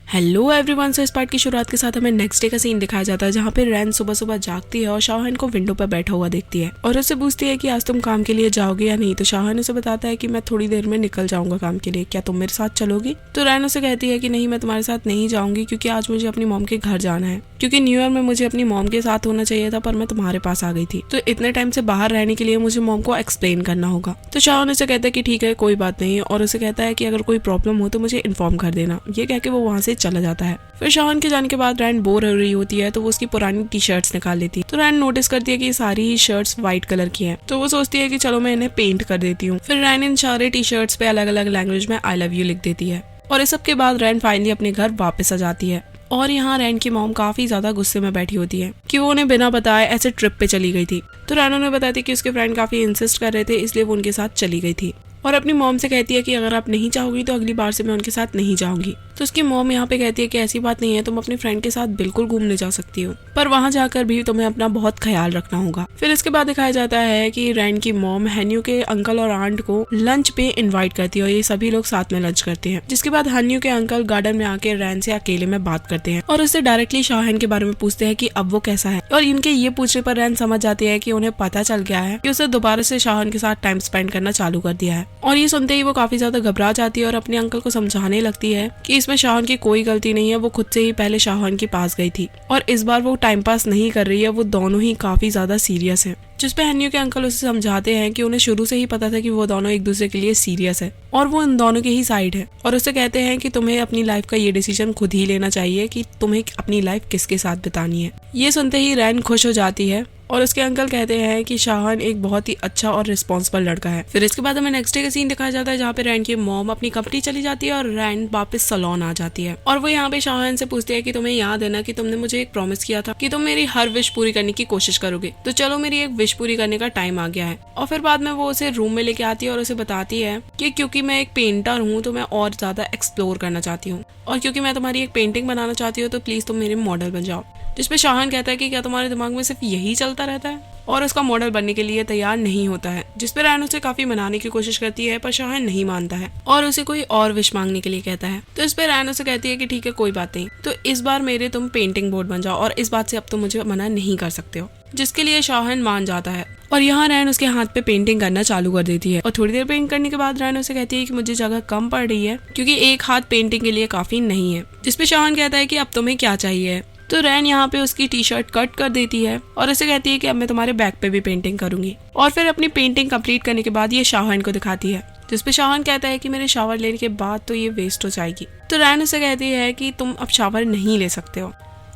Hello everyone. सो इस part की शुरुआत के साथ हमें नेक्स्ट डे का सीन दिखाया जाता है जहाँ पे रैन सुबह सुबह जागती है और शाहन को विंडो पर बैठा हुआ देखती है और उससे पूछती है कि आज तुम काम के लिए जाओगे या नहीं। तो शाहन उसे बताता है कि मैं थोड़ी देर में निकल जाऊंगा काम के लिए, क्या तुम मेरे साथ चलोगी। तो रैन उसे कहती है कि नहीं, मैं तुम्हारे साथ नहीं जाऊंगी क्योंकि आज मुझे अपनी मॉम के घर जाना है, क्योंकि न्यू ईयर में मुझे अपनी मॉम के साथ होना चाहिए था पर मैं तुम्हारे पास आ गई थी, तो इतने टाइम से बाहर रहने के लिए मुझे मॉम को एक्सप्लेन करना होगा। तो शाहन उसे कहता है कि ठीक है कोई बात नहीं, और उसे कहता है कि अगर कोई प्रॉब्लम हो तो मुझे इन्फॉर्म कर देना। ये कह के वो वहाँ से चला जाता है। फिर शाहन के जाने के बाद रैन बोर हो रही होती है तो वो उसकी पुरानी टी शर्ट्स निकाल लेती है। तो रैन नोटिस करती है कि सारी ही शर्ट्स व्हाइट कलर की हैं, तो वो सोचती है कि चलो मैं इन्हें पेंट कर देती हूँ। फिर रैन इन सारे टी शर्ट्स पे अलग अलग लैंग्वेज में आई लव यू लिख देती है और इस सब के बाद रैन फाइनली अपने घर वापस आ जाती है। और यहाँ रैन की मॉम काफी ज्यादा गुस्से में बैठी होती है कि वो उन्हें बिना बताए ऐसे ट्रिप पे चली गई थी। तो रैन उन्हें बताती है कि उसके फ्रेंड काफी इंसिस्ट कर रहे थे इसलिए वो उनके साथ चली गई थी और अपनी मॉम से कहती है कि अगर आप नहीं चाहोगी तो अगली बार से मैं उनके साथ नहीं जाऊंगी। तो उसकी मॉम यहाँ पे कहती है कि ऐसी बात नहीं है, तुम अपने फ्रेंड के साथ बिल्कुल घूमने जा सकती हो, पर वहाँ जाकर भी तुम्हें अपना बहुत ख्याल रखना होगा। फिर इसके बाद दिखाया जाता है कि रैन की मॉम हन्यू के अंकल और आंट को लंच पे इन्वाइट करती है और ये सभी लोग साथ में लंच करते हैं। जिसके बाद हन्यू के अंकल गार्डन में आके रैन से अकेले में बात करते हैं और उससे डायरेक्टली शाहन के बारे में पूछते हैं कि अब वो कैसा है। और इनके ये पूछने पर रैन समझ जाती है कि उन्हें पता चल गया है कि उसे दोबारा से शाहन के साथ टाइम स्पेंड करना चालू कर दिया है। और ये सुनते ही वो काफी ज्यादा घबरा जाती है और अपने अंकल को समझाने लगती है कि इसमें शाहन की कोई गलती नहीं है, वो खुद से ही पहले शाहन के पास गई थी और इस बार वो टाइम पास नहीं कर रही है, वो दोनों ही काफी ज्यादा सीरियस हैं। जिसपे हन्यू के अंकल उसे समझाते हैं कि उन्हें शुरू से ही पता था कि वो दोनों एक दूसरे के लिए सीरियस है और वो इन दोनों के ही साइड है, और उसे कहते हैं कि तुम्हें अपनी लाइफ का ये डिसीजन खुद ही लेना चाहिए कि तुम्हें अपनी लाइफ किसके साथ बितानी है। ये सुनते ही रैन खुश हो जाती है और उसके अंकल कहते हैं कि शाहन एक बहुत ही अच्छा और रिस्पॉन्सिबल लड़का है। फिर इसके बाद हमें नेक्स्ट डे का सीन दिखाया जाता है जहाँ पे रैन की मॉम अपनी कंपनी चली जाती है और रैन वापस सलोन आ जाती है और वो यहाँ पे शाहन से पूछती है कि तुम्हें याद है ना कि तुमने मुझे एक प्रॉमिस किया था कि तुम मेरी हर विश पूरी करने की कोशिश करोगे, तो चलो मेरी एक विश पूरी करने का टाइम आ गया है। और फिर बाद में वो उसे रूम में लेके आती है और उसे बताती है कि क्योंकि मैं एक पेंटर हूँ तो मैं और ज्यादा एक्सप्लोर करना चाहती हूँ और क्योंकि मैं तुम्हारी एक पेंटिंग बनाना चाहती हूँ तो प्लीज तुम मेरे मॉडल बन जाओ। जिसपे शाहन कहता है कि क्या तुम्हारे दिमाग में सिर्फ यही चलता रहता है, और उसका मॉडल बनने के लिए तैयार नहीं होता है। जिसपे रैन उसे काफी मनाने की कोशिश करती है पर शाहन नहीं मानता है और उसे कोई और विश मांगने के लिए कहता है। तो इस पे रैन उसे कहती है कि ठीक है कोई बात नहीं, तो इस बार मेरे तुम पेंटिंग बोर्ड बन जाओ और इस बात से अब तुम मुझे मना नहीं कर सकते हो। जिसके लिए शाहन मान जाता है और यहाँ रैन उसके हाथ पे पेंटिंग करना चालू कर देती है और थोड़ी देर पेंट करने के बाद रैन उसे कहती है कि मुझे जगह कम पड़ रही है क्योंकि एक हाथ पेंटिंग के लिए काफी नहीं है। जिसपे शाहन कहता है कि अब तुम्हें क्या चाहिए। तो रैन यहाँ पे उसकी टी शर्ट कट कर देती है और उसे कहती है कि अब मैं तुम्हारे बैक पे भी पेंटिंग करूंगी। और फिर अपनी पेंटिंग कंप्लीट करने के बाद ये शाहन को दिखाती है, जिसपे शाहन कहता है कि मेरे शावर लेने के बाद तो ये वेस्ट हो जाएगी। तो रैन उसे कहती है कि तुम अब शावर नहीं ले सकते हो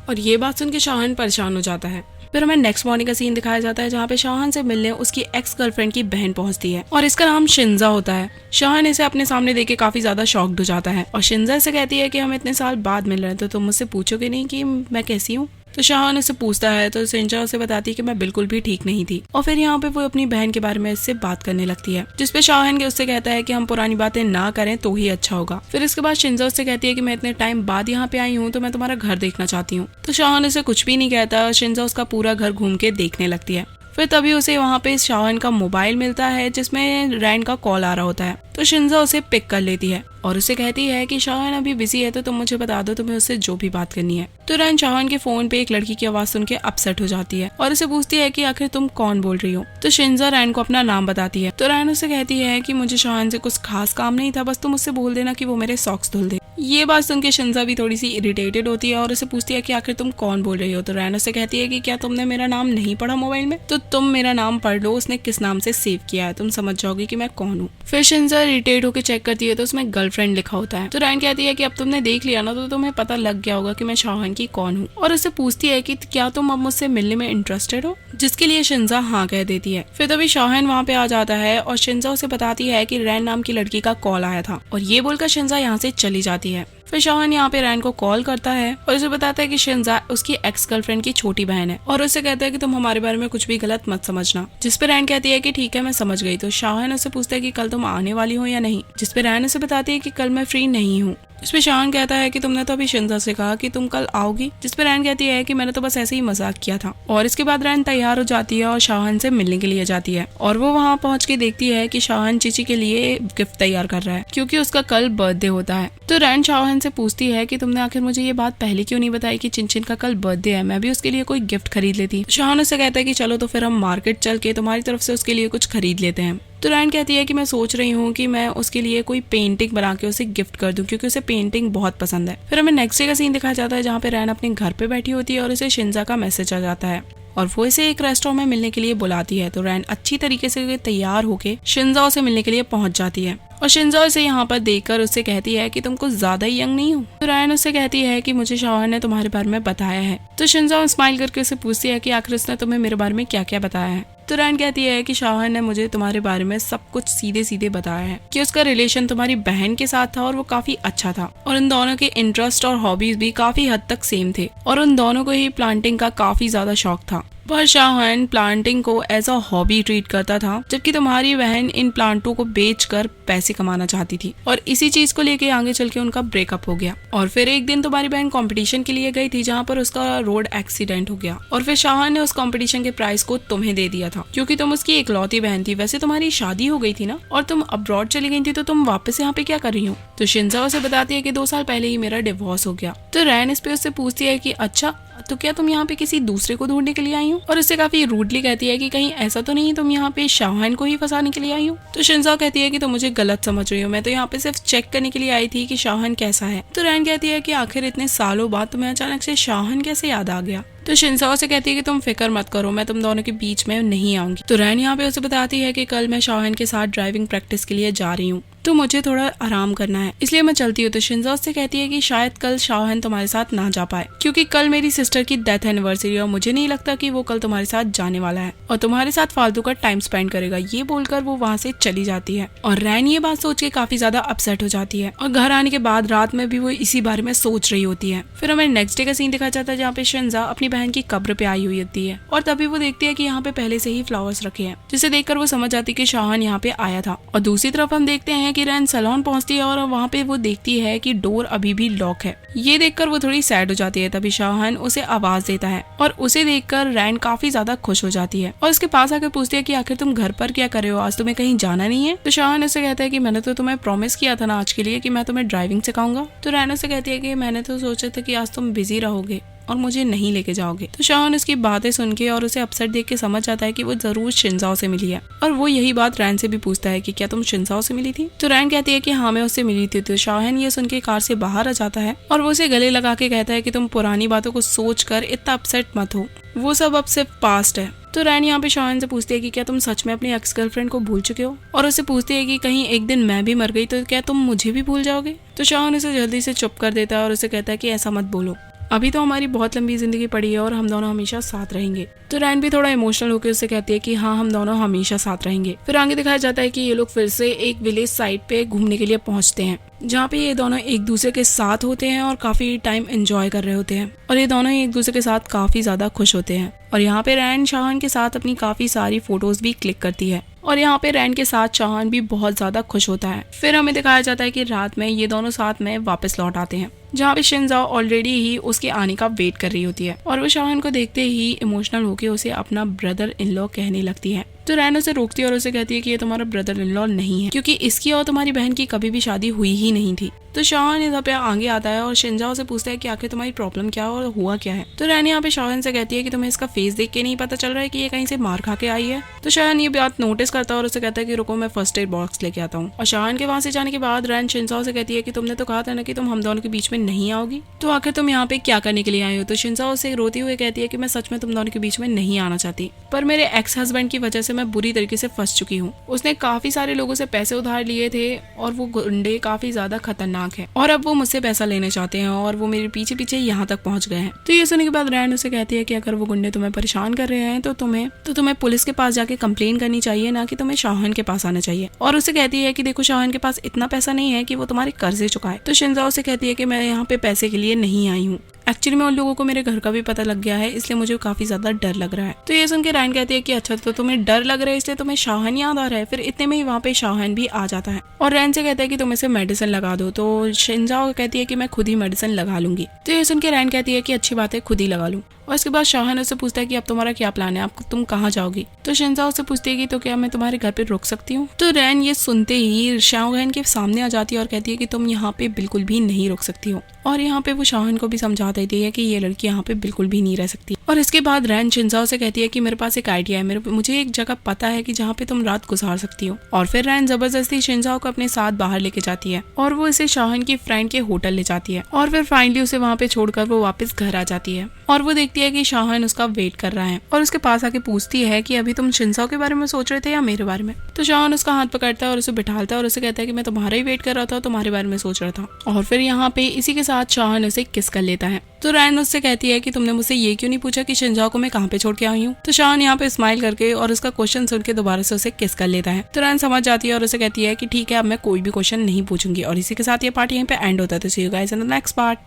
और ये बात सुन के शाहन परेशान हो जाता है। फिर हमें नेक्स्ट मॉर्निंग का सीन दिखाया जाता है जहाँ पे शाहन से मिलने उसकी एक्स गर्लफ्रेंड की बहन पहुंचती है और इसका नाम शिंजा होता है। शाहन इसे अपने सामने देख के काफी ज्यादा शॉक्ड हो जाता है और शिंजा से कहती है कि हम इतने साल बाद मिल रहे हैं तो तुम मुझसे पूछोगे नहीं कि मैं कैसी हूँ। तो शाहन उससे पूछता है तो शिंजा उसे बताती है कि मैं बिल्कुल भी ठीक नहीं थी और फिर यहाँ पे वो अपनी बहन के बारे में इससे बात करने लगती है। जिसपे शाहन के उससे कहता है कि हम पुरानी बातें ना करें तो ही अच्छा होगा। फिर इसके बाद शिंजा उससे कहती है कि मैं इतने टाइम बाद यहाँ पे आई हूँ तो मैं तुम्हारा घर देखना चाहती हूँ। तो शाहन उसे कुछ भी नहीं कहता और शिंजा उसका पूरा घर घूम के देखने लगती है। फिर तभी उसे वहाँ पे शाहन का मोबाइल मिलता है जिसमें रैन का कॉल आ रहा होता है। तो शिंजा उसे पिक कर लेती है और उसे कहती है कि शाहन अभी बिजी है तो तुम मुझे बता दो तुम्हें उससे जो भी बात करनी है। तो रैन शाहन के फोन पे एक लड़की की आवाज सुन के अपसेट हो जाती है और उसे पूछती है कि आखिर तुम कौन बोल रही हो। तो शिंजा रैन को अपना नाम बताती है। तो रैन उसे कहती है कि मुझे शाहन से कुछ खास काम नहीं था, बस तुम उससे बोल देना कि वो मेरे सॉक्स धुल दे। ये बात सुन के शिंजा भी थोड़ी सी इरिटेटेड होती है और उसे पूछती है कि आखिर तुम कौन बोल रही हो। तो रैन उसे कहती है कि क्या तुमने मेरा नाम नहीं पढ़ा मोबाइल में, तो तुम मेरा नाम पढ़ लो, उसने किस नाम से सेव किया है, तुम समझ जाओगी कि मैं कौन हूँ। फिर शिंजा इरिटेट होकर चेक करती है तो उसमें गर्लफ्रेंड लिखा होता है। तो रैन कहती है कि अब तुमने देख लिया ना तो तुम्हें पता लग गया होगा कि मैं शाहन की कौन हूँ, और उससे पूछती है कि क्या तुम अब मुझसे मिलने में इंटरेस्टेड हो। जिसके लिए शिंजा हाँ कह देती है। फिर तभी शाहन वहाँ पे आ जाता है और शिंजा उसे बताती है कि रैन नाम की लड़की का कॉल आया था और ये बोलकर शिंजा यहाँ से चली जाती है। फिर शाहन यहाँ पे रैन को कॉल करता है और उसे बताता है कि शिंजा उसकी एक्स गर्लफ्रेंड की छोटी बहन है और उसे कहता है कि तुम हमारे बारे में कुछ भी गलत मत समझना। जिसपे रैन कहती है कि ठीक है मैं समझ गई। तो शाहन उसे पूछता है कि कल तुम आने वाली हो या नहीं। जिसपे रैन उसे बताती है कि कल मैं फ्री नहीं हूँ। इस पे शाहान कहता है कि तुमने तो अभी शिंजा से कहा कि तुम कल आओगी, जिस पे रैन कहती है कि मैंने तो बस ऐसे ही मजाक किया था। और इसके बाद रैन तैयार हो जाती है और शाहान से मिलने के लिए जाती है और वो वहाँ पहुँच के देखती है कि शाहान चीची के लिए गिफ्ट तैयार कर रहा है क्योंकि उसका कल बर्थडे होता है। तो रैन शाहान से पूछती है कि तुमने आखिर मुझे ये बात पहले क्यों नहीं बताई कि चिनचिन का कल बर्थडे है, मैं भी उसके लिए कोई गिफ्ट खरीद लेती। शाहान उससे कहता है कि चलो तो फिर हम मार्केट चल के तुम्हारी तरफ से उसके लिए कुछ खरीद लेते हैं। तो रैन कहती है कि मैं सोच रही हूँ कि मैं उसके लिए कोई पेंटिंग बना के उसे गिफ्ट कर दूं क्योंकि उसे पेंटिंग बहुत पसंद है। फिर हमें नेक्स्ट डे का सीन दिखाया जाता है जहाँ पे रैन अपने घर पे बैठी होती है और उसे शिंजा का मैसेज आ जाता है और वो इसे एक रेस्टोरेंट में मिलने के लिए बुलाती है। तो रैन अच्छी तरीके से तैयार होके शिंजा से मिलने के लिए पहुंच जाती है और शिंजा उसे यहाँ पर देखकर उससे कहती है कि तुम कुछ ज्यादा ही यंग नहीं हो। तो रैन उससे कहती है कि मुझे शाहान ने तुम्हारे बारे में बताया है। तो शिंजा स्माइल करके उसे पूछती है कि आखिर उसने तुम्हें मेरे बारे में क्या क्या बताया है। तो रैन कहती है कि शाहान ने मुझे तुम्हारे बारे में सब कुछ सीधे सीधे बताया है कि उसका रिलेशन तुम्हारी बहन के साथ था और वो काफी अच्छा था और उन दोनों के इंटरेस्ट और हॉबीज भी काफी हद तक सेम थे और उन दोनों को ही प्लांटिंग का काफी ज्यादा शौक था। पर शाहान प्लांटिंग को एज अ हॉबी ट्रीट करता था जबकि तुम्हारी बहन इन प्लांटों को बेचकर पैसे कमाना चाहती थी और इसी चीज को लेके आगे चल के उनका ब्रेकअप हो गया। और फिर एक दिन तुम्हारी बहन कंपटीशन के लिए गई थी जहाँ पर उसका रोड एक्सीडेंट हो गया और फिर शाहान ने उस कंपटीशन के प्राइस को तुम्हें दे दिया था क्योंकि तुम उसकी इकलौती बहन थी। वैसे तुम्हारी शादी हो गई थी ना और तुम अब्रॉड चली गई थी, तो तुम वापस यहाँ पे क्या कर रही हो। तो शिंजा उसे बताती है कि 2 साल पहले ही मेरा डिवोर्स हो गया। तो रैन इस पे उससे पूछती है कि अच्छा तो क्या तुम यहाँ पे किसी दूसरे को ढूंढने के लिए आई हो, और उससे काफी रूडली कहती है कि कहीं ऐसा तो नहीं तुम यहाँ पे शाहान को ही फंसाने के लिए आई हो। तो शिंजा कहती है कि तुम मुझे गलत समझ रही हो, मैं तो यहाँ पे सिर्फ चेक करने के लिए आई थी कि शाहान कैसा है। तो रैन कहती है कि आखिर इतने सालों बाद तुम्हें अचानक से शाहान कैसे याद आ गया। तो शिंजा से कहती है कि तुम फिक्र मत करो, मैं तुम दोनों के बीच में नहीं आऊंगी। तो रैन यहाँ पे उसे बताती है कि कल मैं शाहान के साथ ड्राइविंग प्रैक्टिस के लिए जा रही हूँ तो मुझे थोड़ा आराम करना है इसलिए मैं चलती हूँ। तो शिंजा उससे कहती है कि शायद कल शाहान तुम्हारे साथ ना जा पाए क्योंकि कल मेरी सिस्टर की डेथ एनिवर्सरी है और मुझे नहीं लगता कि वो कल तुम्हारे साथ जाने वाला है और तुम्हारे साथ फालतू का टाइम स्पेंड करेगा। ये बोलकर वो वहाँ से चली जाती है और रैन ये बात सोच के काफी ज्यादा अपसेट हो जाती है और घर आने के बाद रात में भी वो इसी बारे में सोच रही होती है। फिर हमें नेक्स्ट डे का सीन दिखाया जाता है जहाँ पे शिंजा अपनी बहन की कब्र पे आई हुई होती है और तभी वो देखती है कि यहाँ पे पहले से ही फ्लावर्स रखे हैं, जिसे देखकर वो समझ जाती है कि शाहान यहाँ पे आया था। और दूसरी तरफ हम देखते हैं कि रैन सैलून पहुंचती है और वहाँ पे वो देखती है कि डोर अभी भी लॉक है। ये देखकर वो थोड़ी सैड हो जाती है। तभी शाहान उसे आवाज देता है और उसे देखकर रैन काफी ज्यादा खुश हो जाती है और उसके पास आकर पूछती है कि आखिर तुम घर पर क्या कर रहे हो, आज तुम्हें कहीं जाना नहीं है। तो शाहान उसे कहता है कि मैंने तो तुम्हें प्रॉमिस किया था ना आज के लिए कि मैं तुम्हें ड्राइविंग सिखाऊंगा। तो रैन उसे कहती है कि मैंने तो सोचा था कि आज तुम बिजी रहोगे और मुझे नहीं लेके जाओगे। तो शाहान उसकी बातें सुन के और उसे अपसेट देख के समझ जाता है कि वो जरूर शिंजाओ से मिली है और वो यही बात रैन से भी पूछता है कि क्या तुम शिंजाओ से मिली थी। तो रैन कहती है कि हाँ मैं उससे मिली थी। तो शाहान ये सुन के कार से बाहर आ जाता है और वो उसे गले लगा के कहता है कि तुम पुरानी बातों को सोच कर इतना अपसेट मत हो, वो सब अब सिर्फ पास्ट है। तो रैन यहाँ पे शाहान से पूछती है कि क्या तुम सच में अपनी एक्स गर्लफ्रेंड को भूल चुके हो और उसे पूछती है कि कहीं एक दिन मैं भी मर गई तो क्या तुम मुझे भी भूल जाओगे। तो शाहान उसे जल्दी से चुप कर देता है और उसे कहता है कि ऐसा मत बोलो, अभी तो हमारी बहुत लंबी जिंदगी पड़ी है और हम दोनों हमेशा साथ रहेंगे। तो रैन भी थोड़ा इमोशनल होकर उससे कहती है कि हाँ हम दोनों हमेशा साथ रहेंगे। फिर आगे दिखाया जाता है कि ये लोग फिर से एक विलेज साइड पे घूमने के लिए पहुंचते हैं जहाँ पे ये दोनों एक दूसरे के साथ होते हैं और काफी टाइम एंजॉय कर रहे होते हैं और ये दोनों एक दूसरे के साथ काफी ज्यादा खुश होते हैं। और यहाँ पे रैन शाहान के साथ अपनी काफी सारी फोटोज भी क्लिक करती है और यहाँ पे रैन के साथ शाहान भी बहुत ज्यादा खुश होता है। फिर हमें दिखाया जाता है कि रात में ये दोनों साथ में वापस लौट आते हैं जहाँ पे शिंजाओ ऑलरेडी ही उसके आने का वेट कर रही होती है और वो शाहान को देखते ही इमोशनल होकर उसे अपना ब्रदर इन लॉ कहने लगती है। तो रैन उसे रोकती है और उसे कहती है कि ये तुम्हारा ब्रदर इन लॉ नहीं है क्योंकि इसकी और तुम्हारी बहन की कभी भी शादी हुई ही नहीं थी। तो शाहान इधर पे आगे आता है और शिंजाओ से पूछता है कि आखिर तुम्हारी प्रॉब्लम क्या है और हुआ क्या है। तो रैन यहाँ पे शाहान से कहती है कि तुम्हें इसका फेस देख के नहीं पता चल रहा है कि ये कहीं से मार खा के आई है। तो शाहान ये बात नोटिस करता है और उसे कहता है कि रुको मैं फर्स्ट एड बॉक्स लेके आता हूँ। और शाहान के वहाँ से जाने के बाद रैन शिंजाओ से कहती है कि तुमने तो कहा था ना कि तुम हम दोनों के बीच में नहीं आओगी, तो आखिर तुम यहाँ पे क्या करने के लिए आई हो। तो शिंजाओ से रोती हुए कहती है कि मैं सच में तुम दोनों के बीच में नहीं आना चाहती, पर मेरे एक्स हस्बैंड की वजह से मैं बुरी तरीके से फंस चुकी हूँ। उसने काफी सारे लोगों से पैसे उधार लिए थे और वो गुंडे काफी ज्यादा खतरनाक है और अब वो मुझसे पैसा लेने चाहते हैं और वो मेरे पीछे पीछे यहाँ तक पहुंच गए हैं। तो ये सुनने के बाद रैन उसे कहती है कि अगर वो गुंडे तुम्हें परेशान कर रहे हैं तो तुम्हें पुलिस के पास जाके कंप्लेन करनी चाहिए, ना कि तुम्हें शाहान के पास आना चाहिए। और उसे कहती है कि देखो शाहान के पास इतना पैसा नहीं है कि वो तुम्हारे कर्जे चुकाए। तो शिंजाओ से कहती है कि मैं यहाँ पे पैसे के लिए नहीं आई हूँ, एक्चुअली में उन लोगों को मेरे घर का भी पता लग गया है, इसलिए मुझे काफी ज्यादा डर लग रहा है। तो ये सुन के रैन कहती है कि अच्छा तो तुम्हें डर लग रहा है इसलिए तुम्हें शाहन याद आ रहा है। फिर इतने में ही वहाँ पे शाहन भी आ जाता है और रैन से कहता है कि तुम इसे मेडिसिन लगा दो। तो शिनजाओ कहती है कि मैं खुद ही मेडिसिन लगा लूंगी। तो ये सुन के रैन कहती है कि अच्छी बात है, खुद ही लगा लूं। और इसके बाद शाहन उससे पूछता है कि अब तुम्हारा क्या प्लान है, तुम कहाँ जाओगी। तो शिनजाओ उससे पूछती है कि तो क्या मैं तुम्हारे घर पे रुक सकती हूँ। तो रैन ये सुनते ही शाओहन के सामने आ जाती है और कहती है कि तुम यहाँ पे बिल्कुल भी नहीं रुक सकती हो। और यहाँ पे वो शाहन को भी समझा देती है कि ये लड़की यहाँ पे बिल्कुल भी नहीं रह सकती। और इसके बाद रैन शिनजाओ से कहती है कि मेरे पास एक आइडिया है, मुझे एक जगह पता है कि जहाँ पे तुम रात गुजार सकती हो। और फिर रैन जबरदस्ती शिनजाओ को अपने साथ बाहर लेके जाती है और वो इसे शाहन की फ्रेंड के होटल ले जाती है। और फिर फाइनली उसे वहाँ पे छोड़कर वो वापस घर आ जाती है और वो देखती है कि शाहन उसका वेट कर रहा है और उसके पास आके पूछती है कि अभी तुम शिनजाओ के बारे में सोच रहे थे या मेरे बारे में। तो शाहन उसका हाथ पकड़ता है और उसे बिठाता है और उसे कहता है कि मैं तुम्हारा ही वेट कर रहा था, तुम्हारे बारे में सोच रहा था। और फिर यहाँ पे इसी के साथ शाहन उसे किस कर लेता है। तो रैन उससे कहती है कि तुमने मुझसे ये क्यों नहीं पूछा कि शिनजाओ को मैं कहाँ पे छोड़ के आई हूँ। तो शाहन यहाँ पे स्माइल करके और उसका क्वेश्चन सुन के दोबारा से उसे किस कर लेता है। तो रैन समझ जाती है और उसे कहती है कि ठीक है अब मैं कोई भी क्वेश्चन नहीं पूछूंगी। और इसी के साथ ये पार्ट यहीं पे एंड होता है। तो see you guys in the next part.